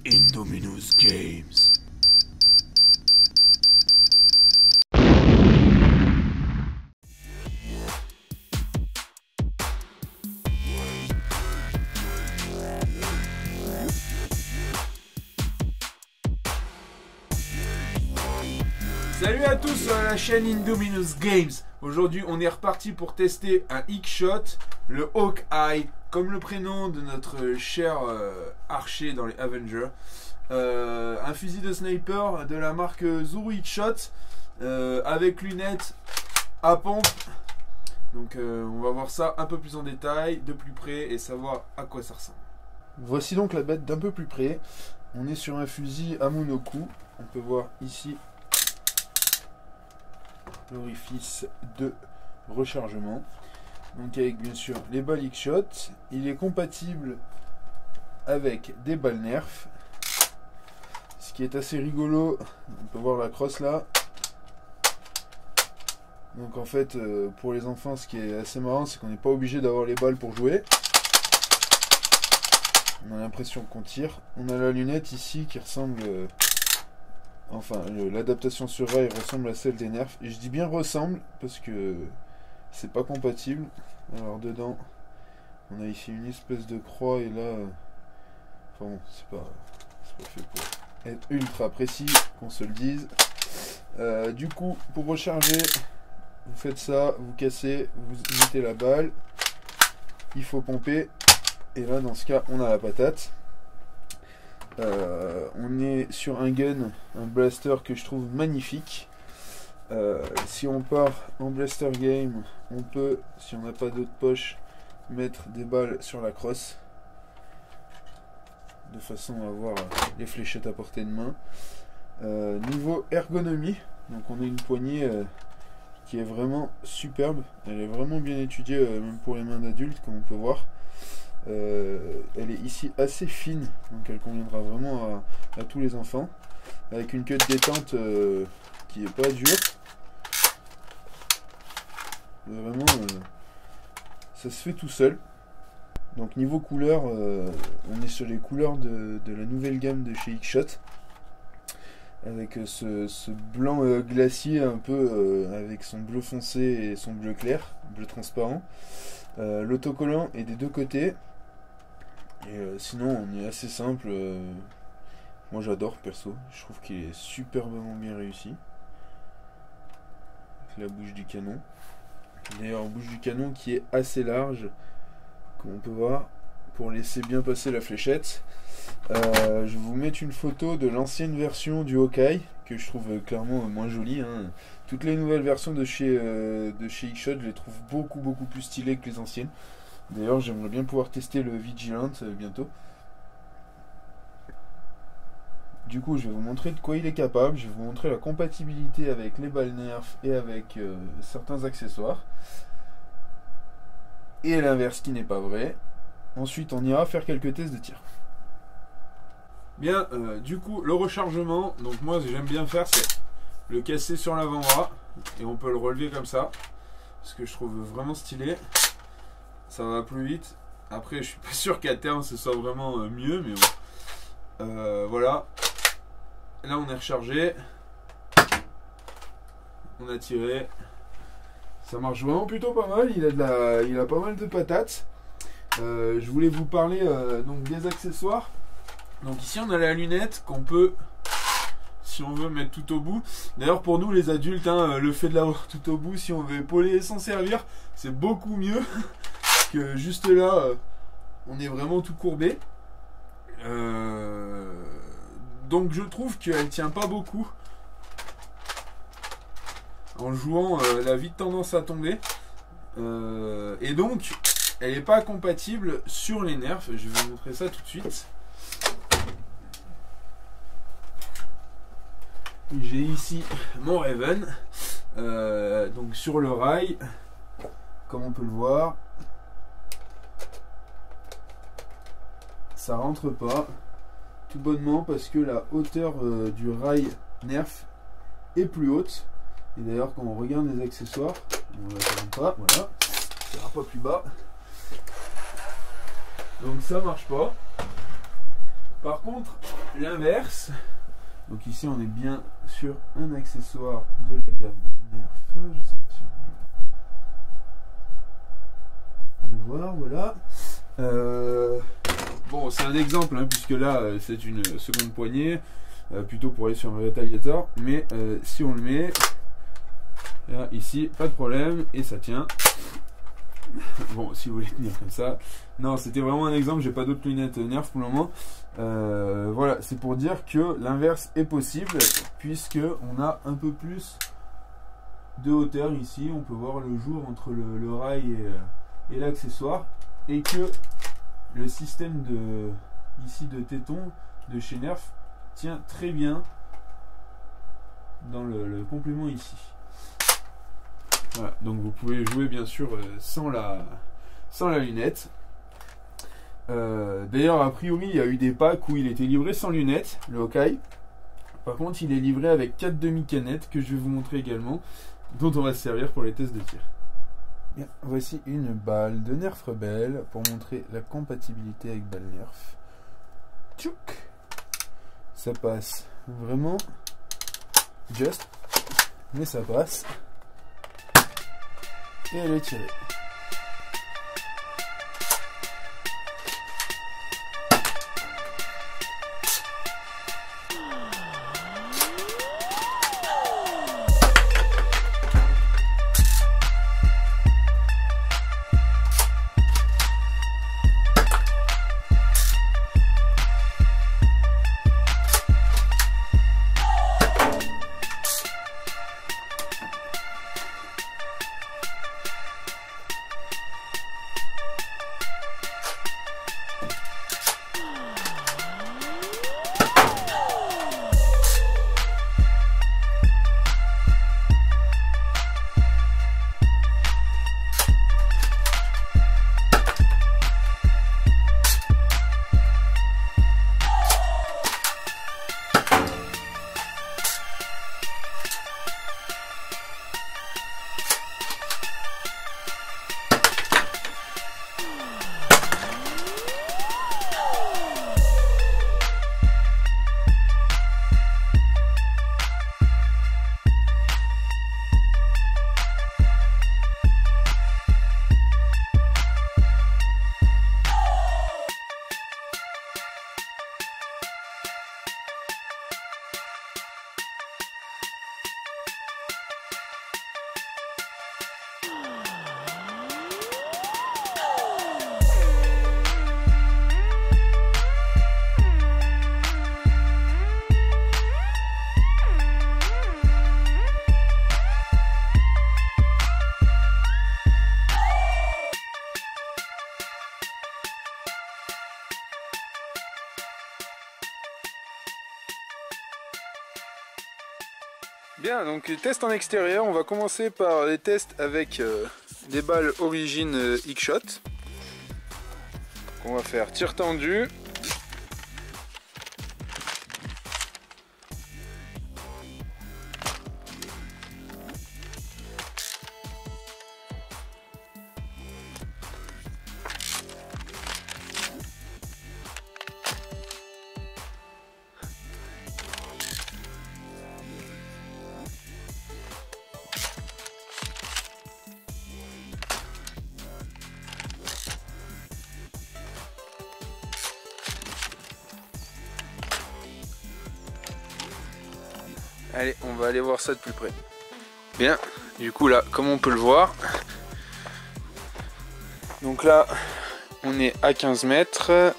Indominus Games. Salut à tous sur la chaîne Indominus Games. Aujourd'hui on est reparti pour tester un X-Shot, le Hawkeye, comme le prénom de notre cher archer dans les Avengers. Un fusil de sniper de la marque Zuru X-Shot avec lunettes à pompe. Donc on va voir ça un peu plus en détail, de plus près et savoir à quoi ça ressemble. Voici donc la bête d'un peu plus près. On est sur un fusil à monocoup. On peut voir ici l'orifice de rechargement. Donc avec bien sûr les balles X-Shot. Il est compatible avec des balles Nerf. Ce qui est assez rigolo, on peut voir la crosse là. Donc en fait pour les enfants, ce qui est assez marrant, c'est qu'on n'est pas obligé d'avoir les balles pour jouer. On a l'impression qu'on tire. On a la lunette ici qui ressemble... Enfin, l'adaptation sur rail ressemble à celle des Nerf. Et je dis bien ressemble parce que c'est pas compatible. Alors dedans, on a ici une espèce de croix et là... Enfin bon, c'est pas fait pour être ultra précis, qu'on se le dise. Du coup, pour recharger, vous faites ça, vous cassez, vous mettez la balle. Il faut pomper. Et là, dans ce cas, on a la patate. On est sur un gun, un blaster que je trouve magnifique. Si on part en blaster game, on peut, si on n'a pas d'autre poche, mettre des balles sur la crosse de façon à avoir les fléchettes à portée de main. Niveau ergonomie, donc on a une poignée qui est vraiment superbe. Elle est vraiment bien étudiée, même pour les mains d'adultes, comme on peut voir. Elle est ici assez fine, donc elle conviendra vraiment à tous les enfants, avec une queue de détente qui est pas dure. Vraiment, ça se fait tout seul. Donc niveau couleur, on est sur les couleurs de la nouvelle gamme de chez X-Shot, avec ce blanc glacier un peu, avec son bleu foncé et son bleu clair, bleu transparent. L'autocollant est des deux côtés. Et sinon on est assez simple. Moi j'adore perso. Je trouve qu'il est superbement bien réussi. Avec la bouche du canon. D'ailleurs bouche du canon qui est assez large, comme on peut voir, pour laisser bien passer la fléchette. Je vais vous mettre une photo de l'ancienne version du Hawkeye, que je trouve clairement moins jolie, hein. Toutes les nouvelles versions de chez X-Shot, je les trouve beaucoup plus stylées que les anciennes. D'ailleurs, j'aimerais bien pouvoir tester le Vigilant bientôt. Du coup, je vais vous montrer de quoi il est capable. Je vais vous montrer la compatibilité avec les balles Nerf et avec certains accessoires. Et l'inverse qui n'est pas vrai. Ensuite, on ira faire quelques tests de tir. Bien, du coup, le rechargement, donc moi j'aime bien faire, c'est le casser sur l'avant-bras et on peut le relever comme ça, ce que je trouve vraiment stylé. Ça va plus vite. Après, je suis pas sûr qu'à terme ce soit vraiment mieux, mais bon. Voilà. Là, on est rechargé. On a tiré. Ça marche vraiment plutôt pas mal. Il a pas mal de patates. Je voulais vous parler donc des accessoires. Donc ici, on a la lunette qu'on peut, si on veut, mettre tout au bout. D'ailleurs, pour nous les adultes, hein, le fait de l'avoir tout au bout, si on veut épauler et s'en servir, c'est beaucoup mieux que juste là, on est vraiment tout courbé. Donc je trouve qu'elle tient pas beaucoup. En jouant, elle a vite tendance à tomber. Et donc, elle n'est pas compatible sur les Nerfs. Je vais vous montrer ça tout de suite. J'ai ici mon Raven, donc sur le rail, comme on peut le voir, ça rentre pas, tout bonnement parce que la hauteur du rail Nerf est plus haute. Et d'ailleurs quand on regarde les accessoires, on ne la pas, voilà, ça ira pas plus bas. Donc ça marche pas. Par contre, l'inverse, donc ici on est bien sur un accessoire de la gamme Nerf, je sais pas si on va le voir, voilà. Bon, c'est un exemple, hein, puisque là c'est une seconde poignée, plutôt pour aller sur un rétaliateur, mais si on le met, là, ici, pas de problème, et ça tient. Bon, si vous voulez tenir comme ça. Non, c'était vraiment un exemple, j'ai pas d'autres lunettes Nerf pour le moment. Voilà, c'est pour dire que l'inverse est possible, puisque on a un peu plus de hauteur ici. On peut voir le jour entre le rail et l'accessoire, et que le système ici de téton de chez Nerf tient très bien dans le complément ici. Voilà, donc vous pouvez jouer bien sûr sans la lunette. D'ailleurs, a priori, il y a eu des packs où il était livré sans lunettes, le Hawkeye. Par contre, il est livré avec 4 demi-canettes que je vais vous montrer également, dont on va se servir pour les tests de tir. Bien, voici une balle de Nerf Rebelle pour montrer la compatibilité avec balle Nerf. Tchouk! Ça passe vraiment juste, mais ça passe. Et elle est tirée. Bien, donc les tests en extérieur, on va commencer par les tests avec des balles origine X-Shot. On va faire tir tendu. Allez, on va aller voir ça de plus près. Bien, du coup là, comme on peut le voir, donc là, on est à 15 mètres.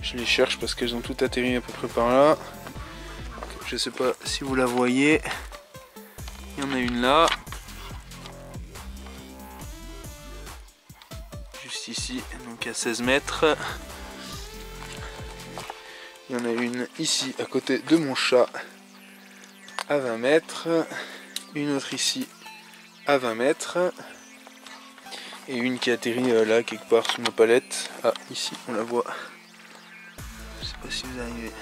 Je les cherche parce qu'elles ont toutes atterri à peu près par là. Je sais pas si vous la voyez. Il y en a une là. Juste ici, donc à 16 mètres. Il y en a une ici, à côté de mon chat, à 20 mètres, une autre ici à 20 mètres, et une qui atterrit là quelque part sous ma palette. Ah, ici on la voit. Je sais pas si vous arrivez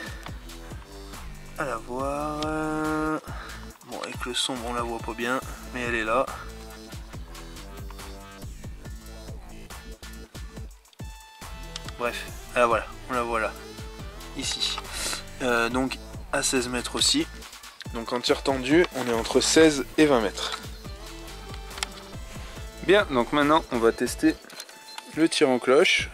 à la voir. Bon, avec le sombre on la voit pas bien, mais elle est là. Bref, ah voilà, on la voit là. ici. Donc à 16 mètres aussi. Donc en tir tendu, on est entre 16 et 20 mètres. Bien, donc maintenant on va tester le tir en cloche.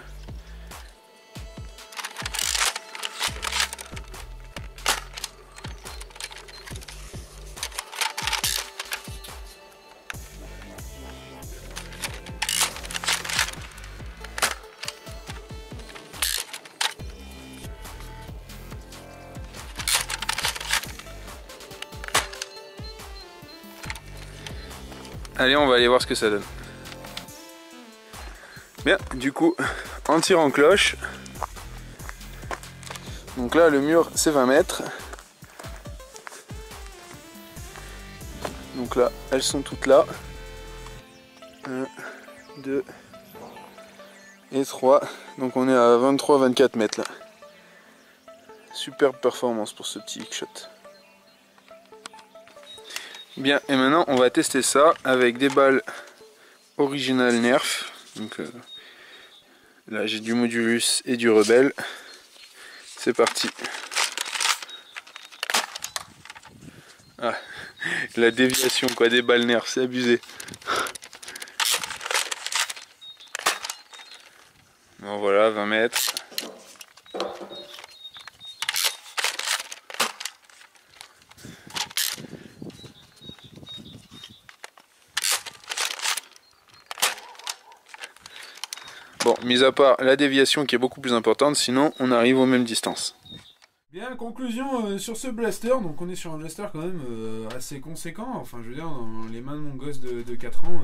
Allez, on va aller voir ce que ça donne. Bien, du coup, en tir en cloche. Donc là, le mur, c'est 20 mètres. Donc là, elles sont toutes là. 1, 2 et 3. Donc on est à 23-24 mètres là. Superbe performance pour ce petit hookshot. Bien, et maintenant on va tester ça avec des balles originales Nerf. Donc là j'ai du Modulus et du Rebelle. C'est parti. Ah, la déviation quoi des balles Nerf, c'est abusé. Bon voilà, 20 mètres. Bon, mis à part la déviation qui est beaucoup plus importante, sinon on arrive aux mêmes distances. Bien, conclusion sur ce blaster. Donc on est sur un blaster quand même assez conséquent. Enfin, je veux dire, dans les mains de mon gosse de 4 ans,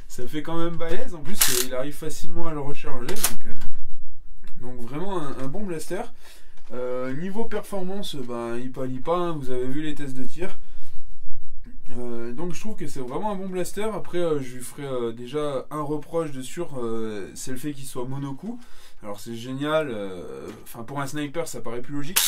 ça fait quand même balèze. En plus, il arrive facilement à le recharger. Donc vraiment un bon blaster. Niveau performance, il pâlit pas. Hein, vous avez vu les tests de tir. Donc je trouve que c'est vraiment un bon blaster. Après je lui ferai déjà un reproche dessus, c'est le fait qu'il soit monocoup. Alors c'est génial, enfin pour un sniper ça paraît plus logique,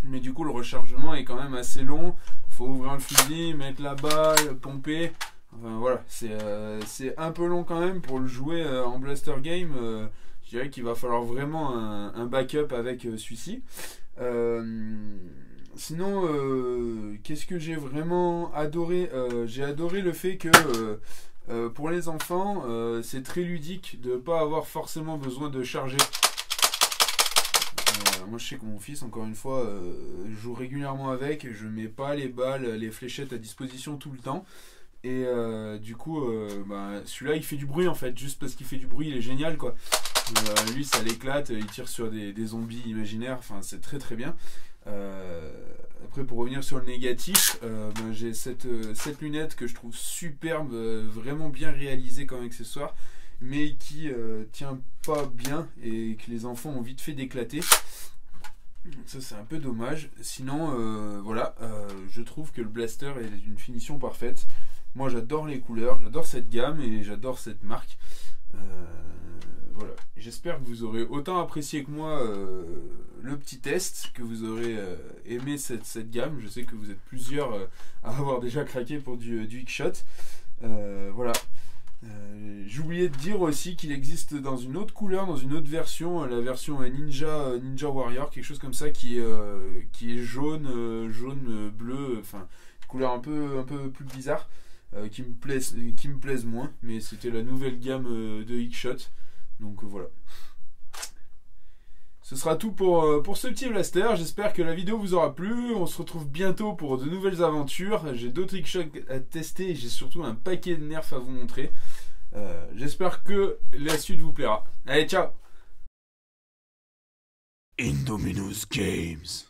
mais du coup le rechargement est quand même assez long. Faut ouvrir le fusil, mettre la balle, pomper. Enfin voilà, c'est un peu long quand même pour le jouer en blaster game. Je dirais qu'il va falloir vraiment un backup avec celui-ci. Sinon, qu'est-ce que j'ai vraiment adoré? J'ai adoré le fait que pour les enfants, c'est très ludique de ne pas avoir forcément besoin de charger. Moi je sais que mon fils, encore une fois, joue régulièrement avec, je mets pas les balles, les fléchettes à disposition tout le temps. Et du coup, celui-là il fait du bruit en fait, juste parce qu'il fait du bruit, il est génial quoi. Lui ça l'éclate, il tire sur des zombies imaginaires, enfin c'est très très bien. Après pour revenir sur le négatif, j'ai cette lunette que je trouve superbe, vraiment bien réalisée comme accessoire, mais qui tient pas bien et que les enfants ont vite fait d'éclater. Ça c'est un peu dommage. Sinon voilà, je trouve que le blaster est d'une finition parfaite. Moi j'adore les couleurs, j'adore cette gamme et j'adore cette marque. Voilà. J'espère que vous aurez autant apprécié que moi le petit test, que vous aurez aimé cette gamme. Je sais que vous êtes plusieurs à avoir déjà craqué pour du hookshot. Voilà. J'ai oublié de dire aussi qu'il existe dans une autre couleur, dans une autre version, la version Ninja Warrior, quelque chose comme ça, qui est jaune, bleu, enfin couleur un peu plus bizarre, qui me plaisent moins, mais c'était la nouvelle gamme de hookshot. Donc voilà. Ce sera tout pour ce petit blaster. J'espère que la vidéo vous aura plu. On se retrouve bientôt pour de nouvelles aventures. J'ai d'autres hookshot à tester et j'ai surtout un paquet de nerfs à vous montrer. J'espère que la suite vous plaira. Allez, ciao! Indominus Games.